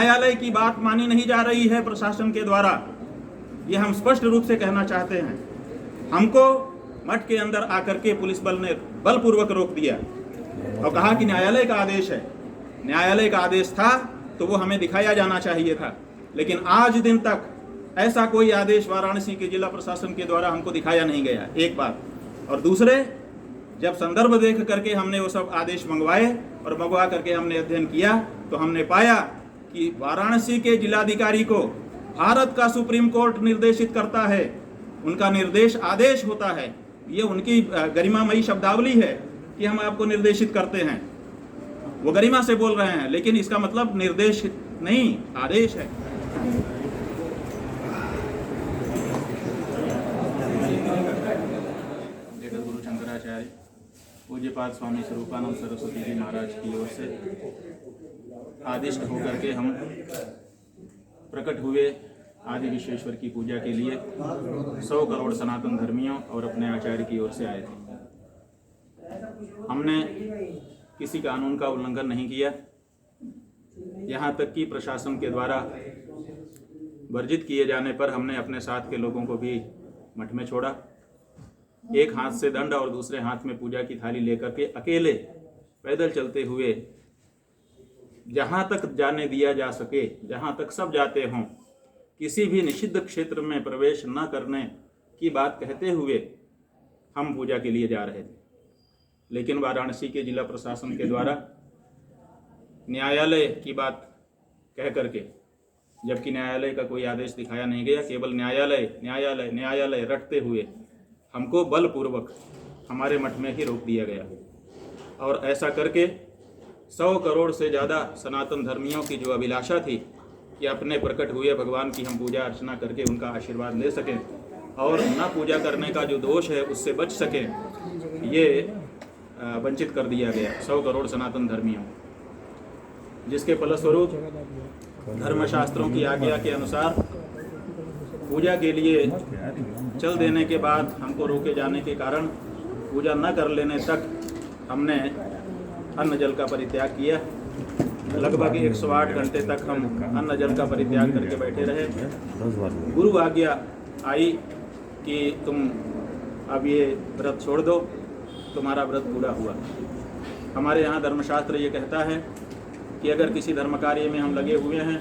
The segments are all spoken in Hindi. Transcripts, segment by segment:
न्यायालय की बात मानी नहीं जा रही है प्रशासन के द्वारा, ये हम स्पष्ट रूप से कहना चाहते हैं। हमको मठ के अंदर आकर के पुलिस बल ने बलपूर्वक रोक दिया और कहा कि न्यायालय का आदेश है। न्यायालय का आदेश था तो वो हमें दिखाया जाना चाहिए था, लेकिन आज दिन तक ऐसा कोई आदेश वाराणसी के जिला प्रशासन के द्वारा हमको दिखाया नहीं गया, एक बात। और दूसरे, जब संदर्भ देख करके हमने वो सब आदेश मंगवाए और मंगवा करके हमने अध्ययन किया तो हमने पाया कि वाराणसी के जिलाधिकारी को भारत का सुप्रीम कोर्ट निर्देशित करता है, उनका निर्देश आदेश होता है। ये उनकी गरिमामयी शब्दावली है कि हम आपको निर्देशित करते हैं। वो गरिमा से बोल रहे हैं, लेकिन इसका मतलब निर्देश नहीं, आदेश है। गुरु शंकराचार्य पूज्यपाद स्वामी स्वरूपानंद सरस्वती जी महाराज की ओर से आदिष्ट होकर के हम प्रकट हुए आदि विश्वेश्वर की पूजा के लिए 100 करोड़ सनातन धर्मियों और अपने आचार्य की ओर से आए थे। हमने किसी कानून का उल्लंघन नहीं किया, यहाँ तक कि प्रशासन के द्वारा वर्जित किए जाने पर हमने अपने साथ के लोगों को भी मठ में छोड़ा। एक हाथ से दंड और दूसरे हाथ में पूजा की थाली लेकर के अकेले पैदल चलते हुए जहाँ तक जाने दिया जा सके, जहाँ तक सब जाते हों, किसी भी निषिद्ध क्षेत्र में प्रवेश न करने की बात कहते हुए हम पूजा के लिए जा रहे थे। लेकिन वाराणसी के जिला प्रशासन के द्वारा न्यायालय की बात कह करके, जबकि न्यायालय का कोई आदेश दिखाया नहीं गया, केवल न्यायालय न्यायालय न्यायालय रटते हुए हमको बलपूर्वक हमारे मठ में ही रोक दिया गया। और ऐसा करके 100 करोड़ से ज़्यादा सनातन धर्मियों की जो अभिलाषा थी कि अपने प्रकट हुए भगवान की हम पूजा अर्चना करके उनका आशीर्वाद ले सकें और न पूजा करने का जो दोष है उससे बच सकें, ये वंचित कर दिया गया 100 करोड़ सनातन धर्मियों, जिसके फलस्वरूप धर्मशास्त्रों की आज्ञा के अनुसार पूजा के लिए चल देने के बाद हमको रोके जाने के कारण पूजा न कर लेने तक हमने अन्न जल का परित्याग किया। लगभग 108 घंटे तक हम अन्न जल का परित्याग करके बैठे रहे। गुरु आज्ञा आई कि तुम अब ये व्रत छोड़ दो, तुम्हारा व्रत पूरा हुआ। हमारे यहाँ धर्मशास्त्र ये कहता है कि अगर किसी धर्म कार्य में हम लगे हुए हैं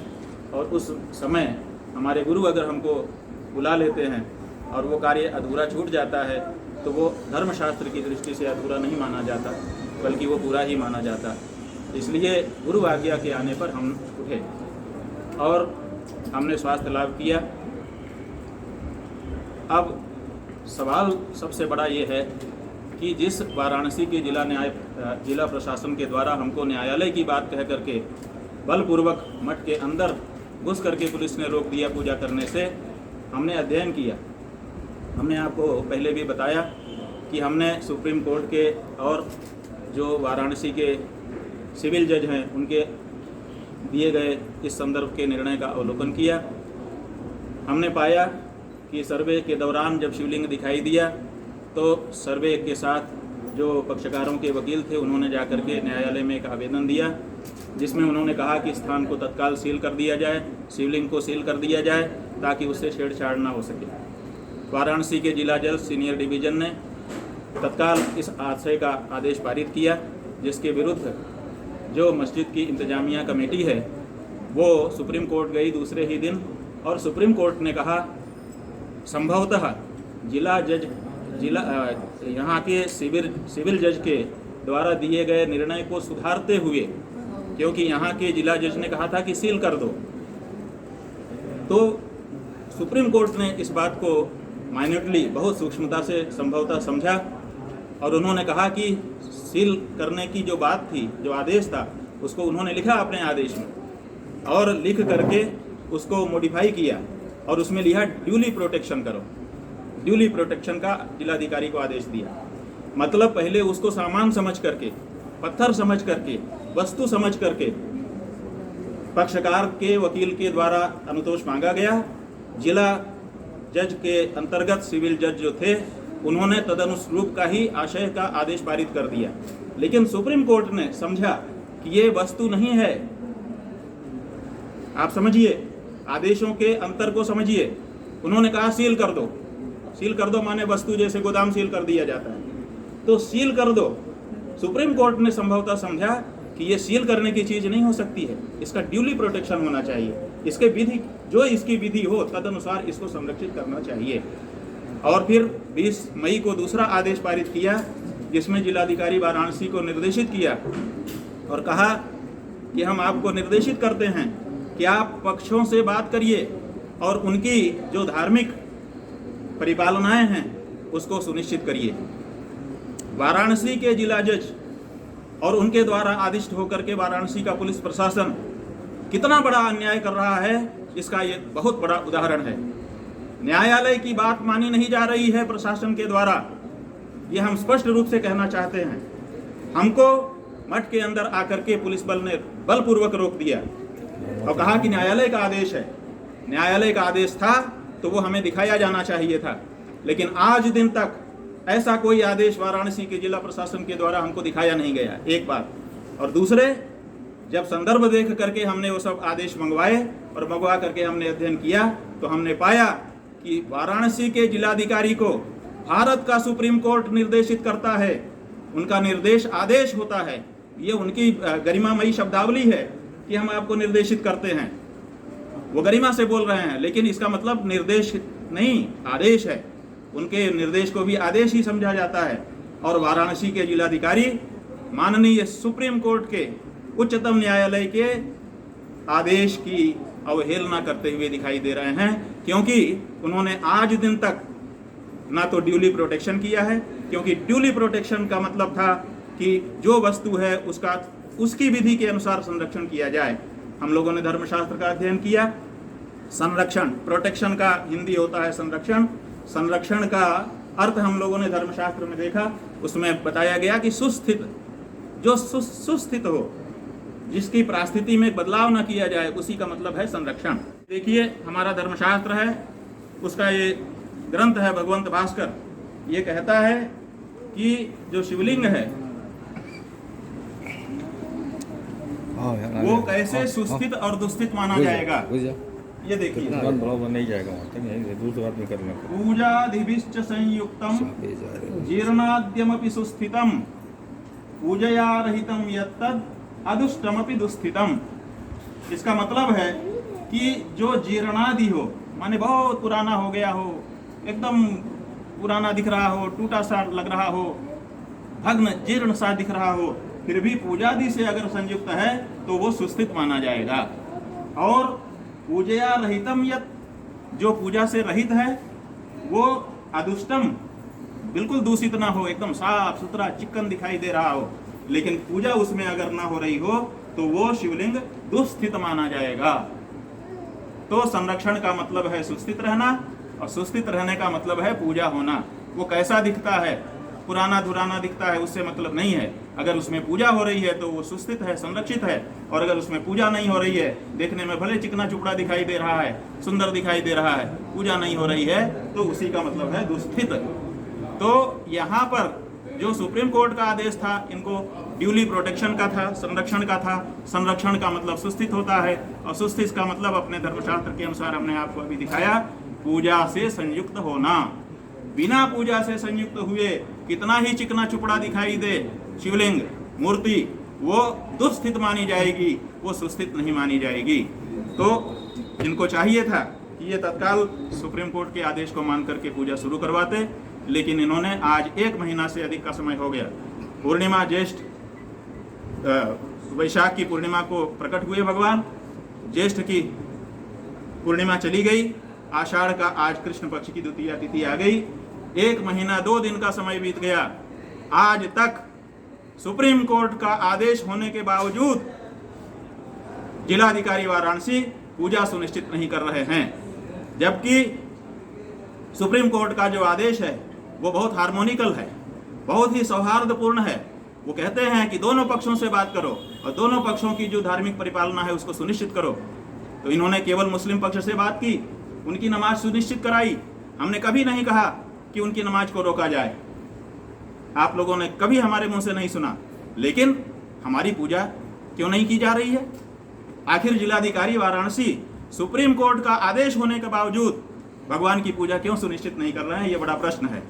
और उस समय हमारे गुरु अगर हमको बुला लेते हैं और वो कार्य अधूरा छूट जाता है तो वो धर्मशास्त्र की दृष्टि से अधूरा नहीं माना जाता, बल्कि वो पूरा ही माना जाता। इसलिए गुरु आज्ञा के आने पर हम उठे और हमने स्वास्थ्य लाभ किया। अब सवाल सबसे बड़ा ये है कि जिस वाराणसी के जिला प्रशासन के द्वारा हमको न्यायालय की बात कह करके बलपूर्वक मठ के अंदर घुस करके पुलिस ने रोक दिया पूजा करने से, हमने अध्ययन किया। हमने आपको पहले भी बताया कि हमने सुप्रीम कोर्ट के और जो वाराणसी के सिविल जज हैं उनके दिए गए इस संदर्भ के निर्णय का अवलोकन किया। हमने पाया कि सर्वे के दौरान जब शिवलिंग दिखाई दिया तो सर्वे के साथ जो पक्षकारों के वकील थे उन्होंने जाकर के न्यायालय में एक आवेदन दिया, जिसमें उन्होंने कहा कि स्थान को तत्काल सील कर दिया जाए, शिवलिंग को सील कर दिया जाए ताकि उससे छेड़छाड़ ना हो सके। वाराणसी के जिला जज सीनियर डिवीज़न ने तत्काल इस आशय का आदेश पारित किया, जिसके विरुद्ध जो मस्जिद की इंतजामिया कमेटी है वो सुप्रीम कोर्ट गई दूसरे ही दिन और सुप्रीम कोर्ट ने कहा संभवतः यहाँ के सिविल जज के द्वारा दिए गए निर्णय को सुधारते हुए, क्योंकि यहाँ के जिला जज ने कहा था कि सील कर दो, तो सुप्रीम कोर्ट ने इस बात को माइन्यूटली बहुत सूक्ष्मता से संभवतः समझा और उन्होंने कहा कि सील करने की जो बात थी, जो आदेश था, उसको उन्होंने लिखा अपने आदेश में और लिख करके उसको मॉडिफाई किया और उसमें लिखा ड्यूली प्रोटेक्शन करो। ड्यूली प्रोटेक्शन का जिलाधिकारी को आदेश दिया। मतलब पहले उसको सामान समझ करके, पत्थर समझ करके, वस्तु समझ करके पक्षकार के वकील के द्वारा अनुतोष मांगा गया। जिला जज के अंतर्गत सिविल जज जो थे उन्होंने तदनुरूप का ही आशय का आदेश पारित कर दिया, लेकिन सुप्रीम कोर्ट ने समझा कि ये वस्तु नहीं है। आप समझिए, आदेशों के अंतर को समझिए। उन्होंने कहा सील कर दो। सील कर दो माने वस्तु जैसे गोदाम सील कर दिया जाता है, तो सील कर दो। सुप्रीम कोर्ट ने संभवतः समझा कि ये सील करने की चीज नहीं हो सकती है, इसका ड्यूली प्रोटेक्शन होना चाहिए, इसके विधि जो इसकी विधि हो तदनुसार इसको संरक्षित करना चाहिए। और फिर 20 मई को दूसरा आदेश पारित किया, जिसमें जिलाधिकारी वाराणसी को निर्देशित किया और कहा कि हम आपको निर्देशित करते हैं कि आप पक्षों से बात करिए और उनकी जो धार्मिक परिपालनाएं हैं उसको सुनिश्चित करिए। वाराणसी के जिला जज और उनके द्वारा आदिष्ट होकर के वाराणसी का पुलिस प्रशासन कितना बड़ा अन्याय कर रहा है, इसका ये बहुत बड़ा उदाहरण है। न्यायालय की बात मानी नहीं जा रही है प्रशासन के द्वारा, ये हम स्पष्ट रूप से कहना चाहते हैं। हमको मठ के अंदर आकर के पुलिस बल ने बलपूर्वक रोक दिया और कहा कि न्यायालय का आदेश है। न्यायालय का आदेश था तो वो हमें दिखाया जाना चाहिए था, लेकिन आज दिन तक ऐसा कोई आदेश वाराणसी के जिला प्रशासन के द्वारा हमको दिखाया नहीं गया, एक बात। और दूसरे, जब संदर्भ देख करके हमने वो सब आदेश मंगवाए और मंगवा करके हमने अध्ययन किया तो हमने पाया कि वाराणसी के जिलाधिकारी को भारत का सुप्रीम कोर्ट निर्देशित करता है, उनका निर्देश आदेश होता है। ये उनकी गरिमामयी शब्दावली है कि हम आपको निर्देशित करते हैं। वो गरिमा से बोल रहे हैं, लेकिन इसका मतलब निर्देश नहीं, आदेश है। उनके निर्देश को भी आदेश ही समझा जाता है। और वाराणसी के जिलाधिकारी माननीय सुप्रीम कोर्ट के उच्चतम न्यायालय के आदेश की अवहेलना करते हुए दिखाई दे रहे हैं, क्योंकि उन्होंने आज दिन तक ना तो ड्यूली प्रोटेक्शन किया है, क्योंकि ड्यूली प्रोटेक्शन का मतलब था कि जो वस्तु है उसका उसकी विधि के अनुसार संरक्षण किया जाए। हम लोगों ने धर्मशास्त्र का अध्ययन किया। संरक्षण, प्रोटेक्शन का हिंदी होता है संरक्षण। संरक्षण का अर्थ हम लोगों ने धर्मशास्त्र में देखा, उसमें बताया गया कि सुस्थित, जो सुस्थित हो, जिसकी परिस्थिति में बदलाव न किया जाए, उसी का मतलब है संरक्षण। देखिए, हमारा धर्मशास्त्र है, उसका ये ग्रंथ है भगवंत भास्कर। ये कहता है कि जो शिवलिंग है वो कैसे सुस्थित और दुस्थित माना जाएगा। ये देखिए, नहीं जाएगा, पूजाधिभिश्च संयुक्तम जीर्णाद्यमपि सुस्थितम पूजया रहितम यत्तद् अदुष्टमपि दुस्थितम। इसका मतलब है कि जो जीर्णादि हो, माने बहुत पुराना हो गया हो, एकदम पुराना दिख रहा हो, टूटा सा लग रहा हो, भग्न जीर्ण सा दिख रहा हो, फिर भी पूजादि से अगर संयुक्त है तो वो सुस्थित माना जाएगा। और पूजया रहितम यत्, जो पूजा से रहित है वो अदुष्टम, बिल्कुल दूषित ना हो, एकदम साफ सुथरा चिकन दिखाई दे रहा हो, लेकिन पूजा उसमें अगर ना हो रही हो तो वो शिवलिंग दुस्थित माना जाएगा। तो संरक्षण का मतलब है सुस्थित रहना, और सुस्थित रहने का मतलब है पूजा होना। वो कैसा दिखता है, पुराना धुराना दिखता है, उससे मतलब नहीं है। अगर उसमें पूजा हो रही है तो वो सुस्थित है, संरक्षित है। और अगर उसमें पूजा नहीं हो रही है, देखने में भले चिकना चुपड़ा दिखाई दे रहा है, सुंदर दिखाई दे रहा है, पूजा नहीं हो रही है, तो उसी का मतलब है दुस्थित। तो यहाँ पर जो सुप्रीम कोर्ट का आदेश था, इनको ड्यूली प्रोटेक्शन का था, संरक्षण का था। संरक्षण का मतलब सुस्थित होता है, और सुस्थित का मतलब अपने धर्मशास्त्र के अनुसार हमने आपको अभी दिखाया, पूजा से संयुक्त होना। बिना पूजा से संयुक्त हुए कितना ही चिकना चुपड़ा दिखाई दे शिवलिंग मूर्ति, वो दुस्थित मानी जाएगी, वो सुस्थित नहीं मानी जाएगी। तो इनको चाहिए था कि ये तत्काल सुप्रीम कोर्ट के आदेश को मान करके पूजा शुरू करवाते, लेकिन इन्होंने आज 1 महीना से अधिक का समय हो गया। पूर्णिमा, ज्येष्ठ वैशाख की पूर्णिमा को प्रकट हुए भगवान, ज्येष्ठ की पूर्णिमा चली गई, आषाढ़ का आज कृष्ण पक्ष की द्वितीया तिथि आ गई, 1 महीना 2 दिन का समय बीत गया। आज तक सुप्रीम कोर्ट का आदेश होने के बावजूद जिलाधिकारी वाराणसी पूजा सुनिश्चित नहीं कर रहे हैं, जबकि सुप्रीम कोर्ट का जो आदेश है वो बहुत हार्मोनिकल है, बहुत ही सौहार्दपूर्ण है। वो कहते हैं कि दोनों पक्षों से बात करो और दोनों पक्षों की जो धार्मिक परिपालना है उसको सुनिश्चित करो। तो इन्होंने केवल मुस्लिम पक्ष से बात की, उनकी नमाज सुनिश्चित कराई। हमने कभी नहीं कहा कि उनकी नमाज को रोका जाए, आप लोगों ने कभी हमारे मुंह से नहीं सुना, लेकिन हमारी पूजा क्यों नहीं की जा रही है? आखिर जिलाधिकारी वाराणसी सुप्रीम कोर्ट का आदेश होने के बावजूद भगवान की पूजा क्यों सुनिश्चित नहीं कर रहे हैं, ये बड़ा प्रश्न है।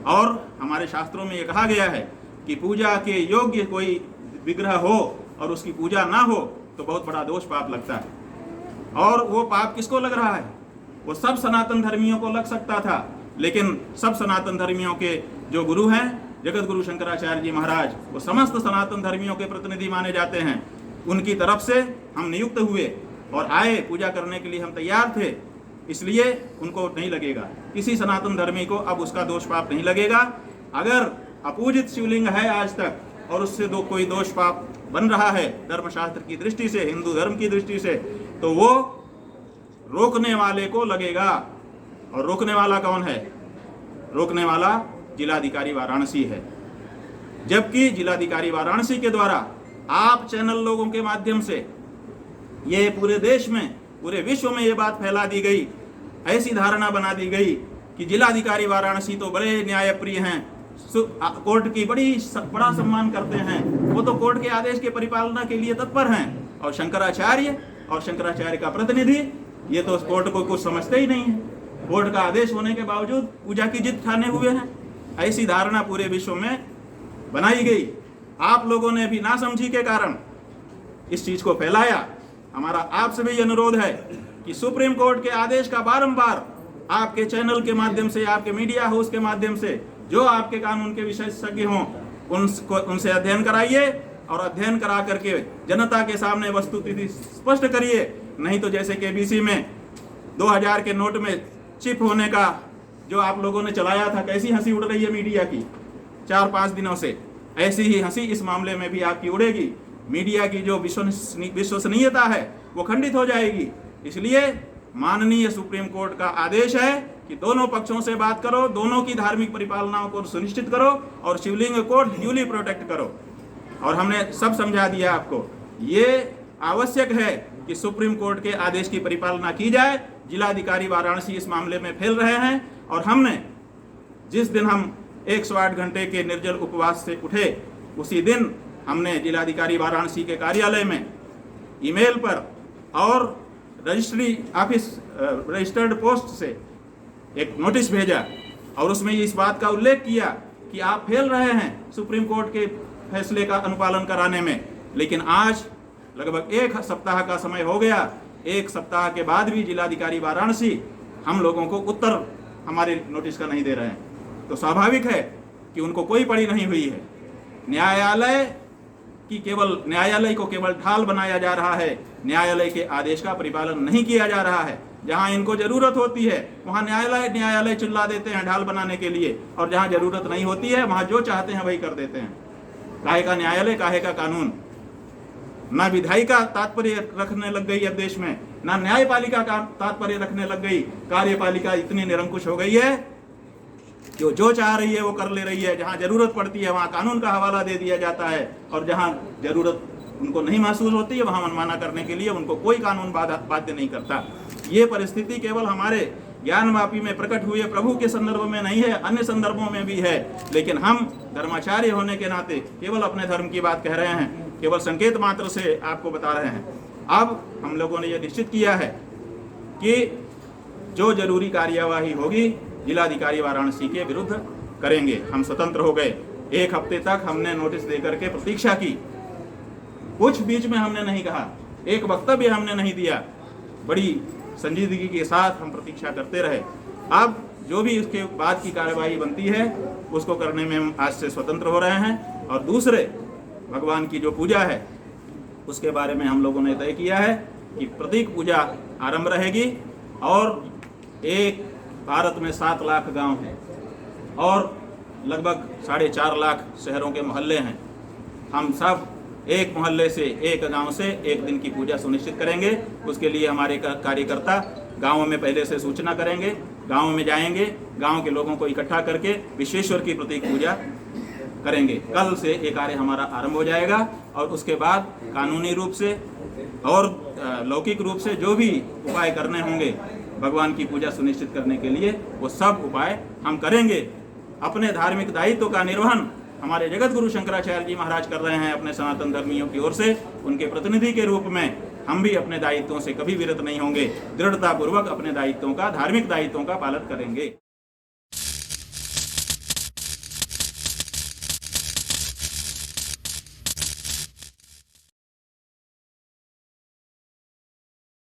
और हमारे शास्त्रों में ये कहा गया है कि पूजा के योग्य कोई विग्रह हो और उसकी पूजा ना हो तो बहुत बड़ा दोष पाप लगता है। और वो पाप किसको लग रहा है? वो सब सनातन धर्मियों को लग सकता था, लेकिन सब सनातन धर्मियों के जो गुरु हैं जगत गुरु शंकराचार्य जी महाराज, वो समस्त सनातन धर्मियों के प्रतिनिधि माने जाते हैं। उनकी तरफ से हम नियुक्त हुए और आए, पूजा करने के लिए हम तैयार थे, इसलिए उनको नहीं लगेगा, किसी सनातन धर्मी को अब उसका दोष पाप नहीं लगेगा। अगर अपूजित शिवलिंग है आज तक और उससे कोई दोष पाप बन रहा है धर्मशास्त्र की दृष्टि से, हिंदू धर्म की दृष्टि से, तो वो रोकने वाले को लगेगा। और रोकने वाला कौन है? रोकने वाला जिलाधिकारी वाराणसी है। जबकि जिलाधिकारी वाराणसी के द्वारा आप चैनल लोगों के माध्यम से ये पूरे देश में, पूरे विश्व में ये बात फैला दी गई, ऐसी धारणा बना दी गई कि जिलाधिकारी वाराणसी तो बड़े न्यायप्रिय हैं, कोर्ट की बड़ा सम्मान करते हैं, वो तो कोर्ट के आदेश के परिपालना के लिए तत्पर हैं। और शंकराचार्य का प्रतिनिधि ये तो कोर्ट को कुछ समझते ही नहीं है, कोर्ट का आदेश होने के बावजूद पूजा की जिद ठाने हुए हैं। ऐसी धारणा पूरे विश्व में बनाई गई। आप लोगों ने भी नासमझी के कारण इस चीज को फैलाया। हमारा आपसे भी अनुरोध है कि सुप्रीम कोर्ट के आदेश का बारंबार आपके चैनल के माध्यम से, आपके मीडिया हाउस के माध्यम से जो आपके कानून के विशेषज्ञ हों उनसे अध्ययन कराइए और अध्ययन करा करके जनता के सामने वस्तुस्थिति स्पष्ट करिए। नहीं तो जैसे केबीसी में 2000 के नोट में चिप होने का जो आप लोगों ने चलाया था, कैसी हंसी उड़ रही है मीडिया की 4-5 दिनों से, ऐसी ही हंसी इस मामले में भी आपकी उड़ेगी। मीडिया की जो विश्वसनीयता है वो खंडित हो जाएगी। इसलिए माननीय सुप्रीम कोर्ट का आदेश है कि दोनों पक्षों से बात करो, दोनों की धार्मिक परिपालनाओं को सुनिश्चित करो और शिवलिंग को ड्यूली प्रोटेक्ट करो। और हमने सब समझा दिया आपको, ये आवश्यक है कि सुप्रीम कोर्ट के आदेश की परिपालना की जाए। जिलाधिकारी वाराणसी इस मामले में फैल रहे हैं और हमने जिस दिन हम 108 घंटे के निर्जल उपवास से उठे, उसी दिन हमने जिलाधिकारी वाराणसी के कार्यालय में ईमेल पर और रजिस्ट्री ऑफिस रजिस्टर्ड पोस्ट से एक नोटिस भेजा और उसमें इस बात का उल्लेख किया कि आप फेल रहे हैं सुप्रीम कोर्ट के फैसले का अनुपालन कराने में। लेकिन आज लगभग 1 सप्ताह का समय हो गया, 1 सप्ताह के बाद भी जिलाधिकारी वाराणसी हम लोगों को उत्तर हमारे नोटिस का नहीं दे रहे हैं। तो स्वाभाविक है कि उनको कोई पड़ी नहीं हुई है। न्यायालय को केवल ढाल बनाया जा रहा है, न्यायालय के आदेश का परिपालन नहीं किया जा रहा है। जहां इनको जरूरत होती है वहां न्यायालय चिल्ला देते हैं ढाल बनाने के लिए, और जहां जरूरत नहीं होती है वहां जो चाहते हैं वही कर देते हैं। काहे का न्यायालय, काहे का कानून। ना विधायी का तात्पर्य रखने लग गई अब देश में, ना न्यायपालिका का तात्पर्य रखने लग गई। कार्यपालिका इतनी निरंकुश हो गई है कि जो चाह रही है वो कर ले रही है। जहां जरूरत पड़ती है वहां कानून का हवाला दे दिया जाता है, और जहां जरूरत उनको नहीं महसूस होती है वहां मनमाना करने के लिए उनको कोई कानून बाध्य नहीं करता। ये परिस्थिति केवल हमारे ज्ञानवापी में प्रकट हुए प्रभु के संदर्भ में नहीं है, अन्य संदर्भों में भी है। लेकिन हम धर्माचार्य होने के नाते केवल अपने धर्म की बात कह रहे हैं, केवल संकेत मात्र से आपको बता रहे हैं। अब हम लोगों ने यह निश्चित किया है कि जो जरूरी कार्यवाही होगी जिलाधिकारी वाराणसी के विरुद्ध करेंगे। हम स्वतंत्र हो गए। 1 हफ्ते तक हमने नोटिस देकर के प्रतीक्षा की, कुछ बीच में हमने नहीं कहा, एक वक्तव्य हमने नहीं दिया, बड़ी संजीदगी के साथ हम प्रतीक्षा करते रहे। अब जो भी उसके बाद की कार्यवाही बनती है उसको करने में हम आज से स्वतंत्र हो रहे हैं। और दूसरे भगवान की जो पूजा है उसके बारे में हम लोगों ने तय किया है कि प्रतीक पूजा आरंभ रहेगी। और भारत में 7 लाख गांव हैं और लगभग 4.5 लाख शहरों के मोहल्ले हैं। हम सब एक मोहल्ले से, एक गांव से एक दिन की पूजा सुनिश्चित करेंगे। उसके लिए हमारे कार्यकर्ता गांवों में पहले से सूचना करेंगे, गांव में जाएंगे, गांव के लोगों को इकट्ठा करके विश्वेश्वर की प्रतीक पूजा करेंगे। कल से ये कार्य हमारा आरंभ हो जाएगा और उसके बाद कानूनी रूप से और लौकिक रूप से जो भी उपाय करने होंगे भगवान की पूजा सुनिश्चित करने के लिए, वो सब उपाय हम करेंगे। अपने धार्मिक दायित्व का निर्वहन हमारे जगत गुरु शंकराचार्य जी महाराज कर रहे हैं अपने सनातन धर्मियों की ओर से, उनके प्रतिनिधि के रूप में हम भी अपने दायित्वों से कभी विरत नहीं होंगे, दृढ़तापूर्वक अपने दायित्वों का, धार्मिक दायित्वों का पालन करेंगे।